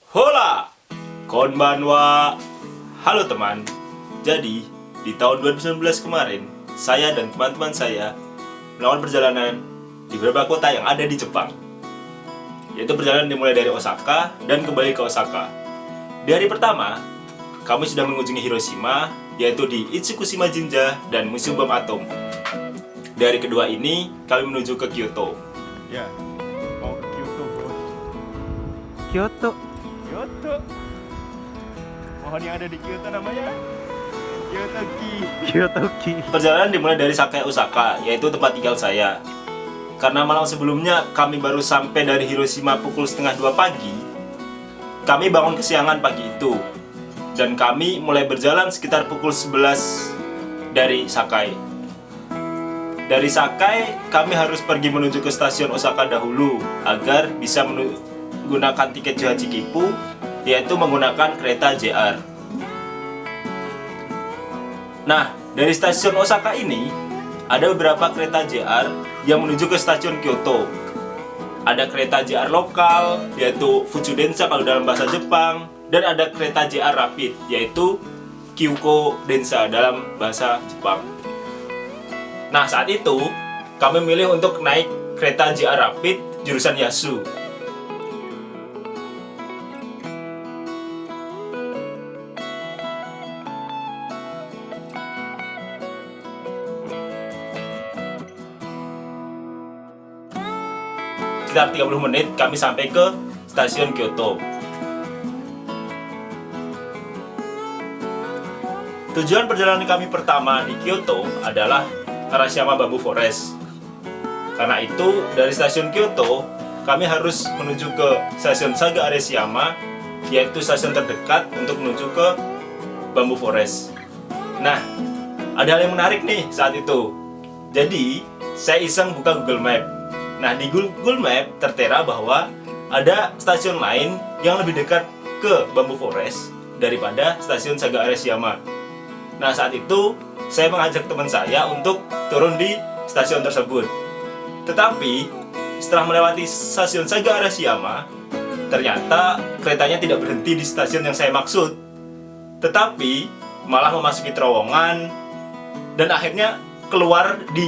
Hola, konbanwa. Halo teman. Jadi, di tahun 2019 kemarin, saya dan teman-teman saya melakukan perjalanan di beberapa kota yang ada di Jepang. Yaitu perjalanan dimulai dari Osaka dan kembali ke Osaka. Di hari pertama, kami sudah mengunjungi Hiroshima, yaitu di Itsukushima Jinja dan Museum Bom Atom. Di hari kedua ini, kami menuju ke Kyoto. Ya, mau ke Kyoto bos. Kyoto. Kyoto. Pohon yang ada di Kyoto namanya Kyotoki. Kyotoki. Perjalanan dimulai dari Sakai Osaka, yaitu tempat tinggal saya. Karena malam sebelumnya kami baru sampai dari Hiroshima pukul setengah 2 pagi, kami bangun kesiangan pagi itu. Dan kami mulai berjalan sekitar pukul 11 dari Sakai. Dari Sakai, kami harus pergi menuju ke stasiun Osaka dahulu agar bisa menggunakan tiket Johachi Kipu, yaitu menggunakan kereta JR. Nah, dari stasiun Osaka ini, ada beberapa kereta JR yang menuju ke stasiun Kyoto. Ada kereta JR lokal, yaitu Fuchū-densha kalau dalam bahasa Jepang, dan ada kereta JR Rapid, yaitu Kyuko-densha dalam bahasa Jepang. Nah, saat itu, kami memilih untuk naik kereta JR Rapid jurusan Yasu. Sekitar 30 menit kami sampai ke stasiun Kyoto. Tujuan perjalanan kami pertama di Kyoto adalah Arashiyama Bamboo Forest. Karena itu, dari stasiun Kyoto, kami harus menuju ke stasiun Saga Arashiyama, yaitu stasiun terdekat untuk menuju ke Bamboo Forest. Nah, ada hal yang menarik nih saat itu. Jadi, saya iseng buka Google Map. Nah, di Google Map tertera bahwa ada stasiun lain yang lebih dekat ke Bamboo Forest daripada stasiun Saga Arashiyama. Nah, saat itu saya mengajak teman saya untuk turun di stasiun tersebut. Tetapi, setelah melewati stasiun Saga Arashiyama, ternyata keretanya tidak berhenti di stasiun yang saya maksud. Tetapi, malah memasuki terowongan dan akhirnya keluar di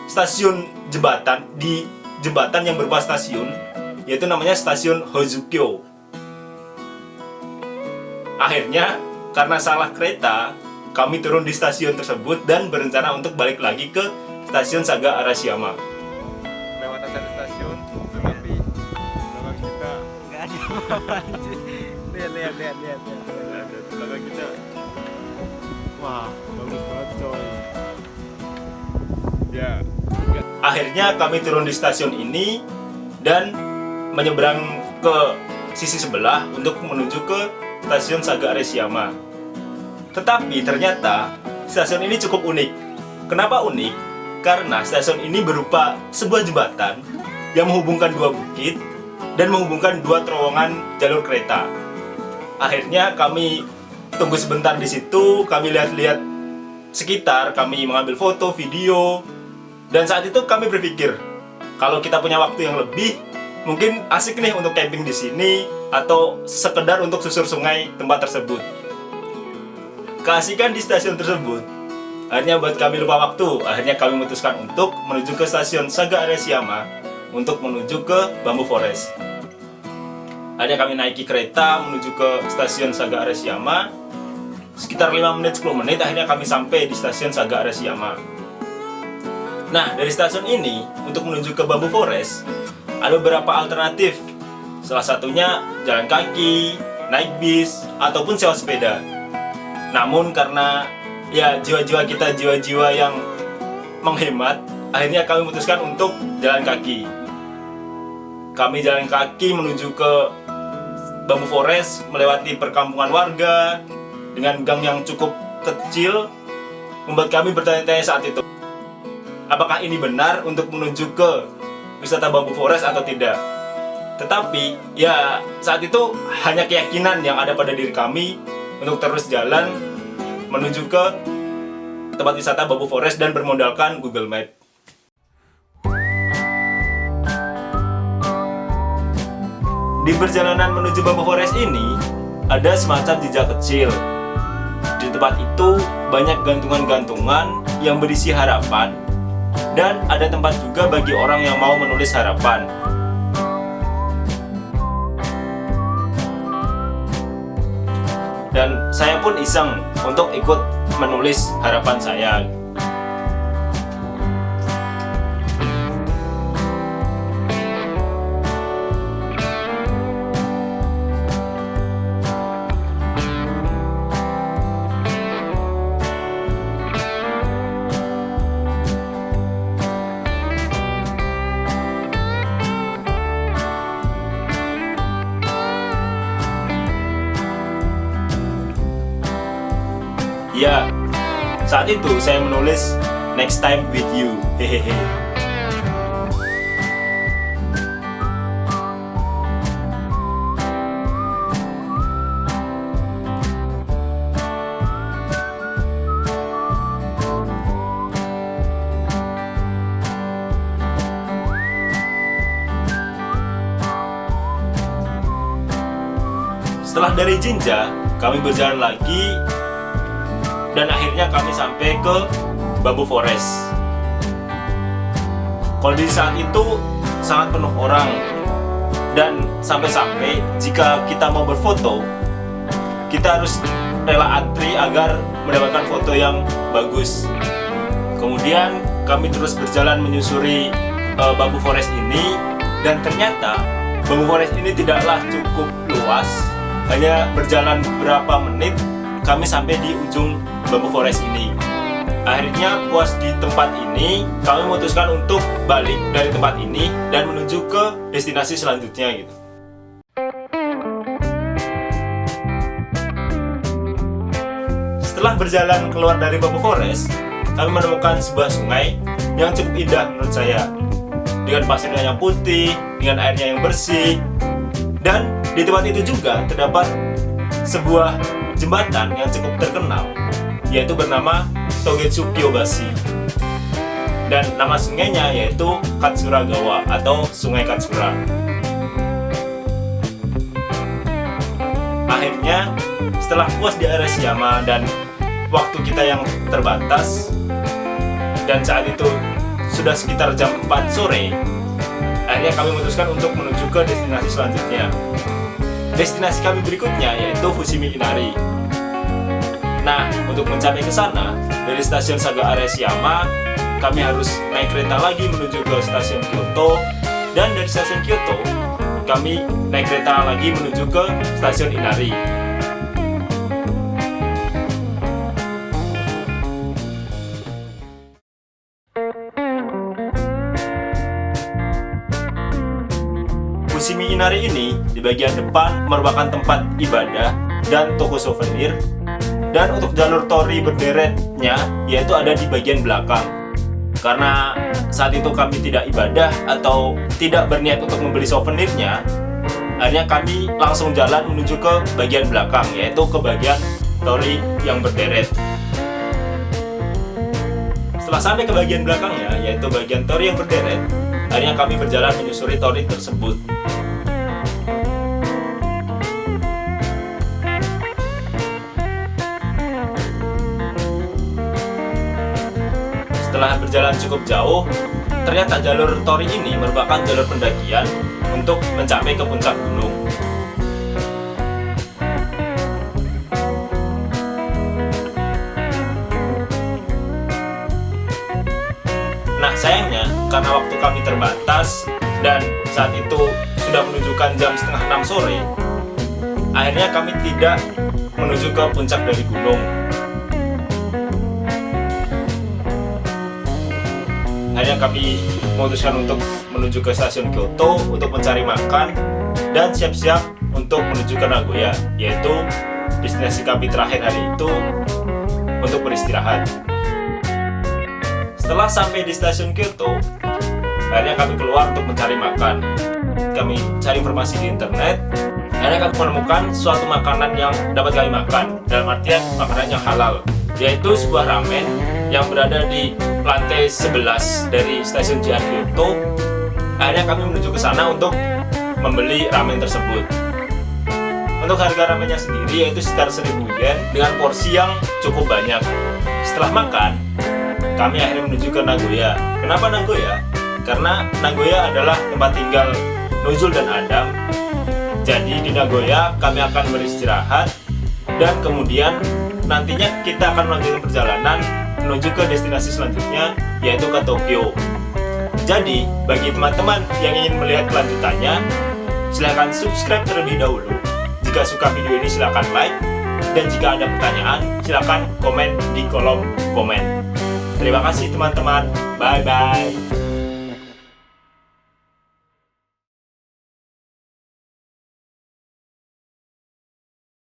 stasiun jembatan, di jembatan yang berupa stasiun, yaitu namanya stasiun Hozukyo. Akhirnya, karena salah kereta, kami turun di stasiun tersebut dan berencana untuk balik lagi ke stasiun Saga Arashiyama. Lewat satu stasiun, tetapi belakang kita Nggak ada apa-apa anjir. Lihat. ada belakang kita. Wah, bagus banget coy. Ya, Akhirnya kami turun di stasiun ini dan menyeberang ke sisi sebelah untuk menuju ke stasiun Saga Arashiyama. Tetapi ternyata stasiun ini cukup unik. Kenapa unik? Karena stasiun ini berupa sebuah jembatan yang menghubungkan dua bukit dan menghubungkan dua terowongan jalur kereta. Akhirnya kami tunggu sebentar di situ, kami lihat-lihat sekitar, kami mengambil foto, video, dan saat itu kami berpikir, kalau kita punya waktu yang lebih, mungkin asik nih untuk camping di sini atau sekedar untuk susur sungai tempat tersebut. Keasikan di stasiun tersebut akhirnya buat kami lupa waktu. Akhirnya kami memutuskan untuk menuju ke stasiun Saga Arashiyama untuk menuju ke Bamboo Forest. Akhirnya kami naiki kereta menuju ke stasiun Saga Arashiyama. Sekitar 5 menit 10 menit akhirnya kami sampai di stasiun Saga Arashiyama. Nah, dari stasiun ini untuk menuju ke Bamboo Forest ada beberapa alternatif. Salah satunya jalan kaki, naik bis, ataupun sewa sepeda. Namun karena ya jiwa-jiwa kita jiwa-jiwa yang menghemat, akhirnya kami memutuskan untuk jalan kaki. Kami jalan kaki menuju ke Bamboo Forest melewati perkampungan warga dengan gang yang cukup kecil, membuat kami bertanya-tanya saat itu, apakah ini benar untuk menuju ke wisata Bamboo Forest atau tidak? Tetapi ya saat itu hanya keyakinan yang ada pada diri kami untuk terus jalan menuju ke tempat wisata Bamboo Forest dan bermodalkan Google Map. Di perjalanan menuju Bamboo Forest ini ada semacam jejak kecil. Di tempat itu banyak gantungan-gantungan yang berisi harapan, dan ada tempat juga bagi orang yang mau menulis harapan. Dan saya pun iseng untuk ikut menulis harapan saya. Ya, saat itu saya menulis next time with you. Hehehe. Setelah dari Jinja, kami berjalan lagi dan akhirnya kami sampai ke Bamboo Forest. Kondisi saat itu sangat penuh orang, dan sampai-sampai jika kita mau berfoto, kita harus rela antri agar mendapatkan foto yang bagus. Kemudian kami terus berjalan menyusuri Bamboo Forest ini, dan ternyata Bamboo Forest ini tidaklah cukup luas. Hanya berjalan beberapa menit kami sampai di ujung Bamboo Forest ini. Akhirnya puas di tempat ini, kami memutuskan untuk balik dari tempat ini dan menuju ke destinasi selanjutnya gitu. Setelah berjalan keluar dari Bamboo Forest, kami menemukan sebuah sungai yang cukup indah menurut saya, dengan pasirnya yang putih, dengan airnya yang bersih. Dan di tempat itu juga terdapat sebuah jembatan yang cukup terkenal, yaitu bernama Togetsu Kyobashi, dan nama sungainya yaitu Katsuragawa atau Sungai Katsura. Akhirnya setelah puas di Arashiyama dan waktu kita yang terbatas, dan saat itu sudah sekitar jam 4 sore, akhirnya kami memutuskan untuk menuju ke destinasi selanjutnya. Destinasi kami berikutnya yaitu Fushimi Inari. Nah, untuk mencapai ke sana, dari stasiun Saga Arashiyama, kami harus naik kereta lagi menuju ke stasiun Kyoto, dan dari stasiun Kyoto, kami naik kereta lagi menuju ke stasiun Inari. Fushimi Inari ini di bagian depan merupakan tempat ibadah dan toko souvenir, dan untuk jalur tori berderetnya yaitu ada di bagian belakang. Karena saat itu kami tidak ibadah atau tidak berniat untuk membeli souvenirnya, akhirnya kami langsung jalan menuju ke bagian belakang, yaitu ke bagian tori yang berderet. Setelah sampai ke bagian belakangnya, yaitu bagian tori yang berderet, akhirnya kami berjalan menyusuri tori tersebut. Setelah berjalan cukup jauh, ternyata jalur tori ini merupakan jalur pendakian untuk mencapai ke puncak gunung. Nah, sayangnya karena waktu kami terbatas dan saat itu sudah menunjukkan jam setengah 6 sore, akhirnya kami tidak menuju ke puncak dari gunung. Akhirnya kami memutuskan untuk menuju ke stasiun Kyoto untuk mencari makan dan siap-siap untuk menuju ke Nagoya, yaitu destinasi kami terakhir hari itu untuk beristirahat. Setelah sampai di stasiun Kyoto, akhirnya kami keluar untuk mencari makan. Kami cari informasi di internet, akhirnya kami menemukan suatu makanan yang dapat kami makan, dalam artian makanan yang halal, yaitu sebuah ramen yang berada di lantai 11 dari stasiun JR Kyoto. Akhirnya kami menuju ke sana untuk membeli ramen tersebut. Untuk harga ramennya sendiri yaitu sekitar 1.000 yen dengan porsi yang cukup banyak. Setelah makan, kami akhirnya menuju ke Nagoya. Kenapa Nagoya? Karena Nagoya adalah tempat tinggal Nozul dan Adam. Jadi di Nagoya kami akan beristirahat dan kemudian nantinya kita akan melanjutkan perjalanan menuju ke destinasi selanjutnya yaitu ke Tokyo. Jadi bagi teman-teman yang ingin melihat kelanjutannya, silahkan subscribe terlebih dahulu. Jika suka video ini silahkan like, dan jika ada pertanyaan silahkan komen di kolom komen. Terima kasih teman-teman, bye bye.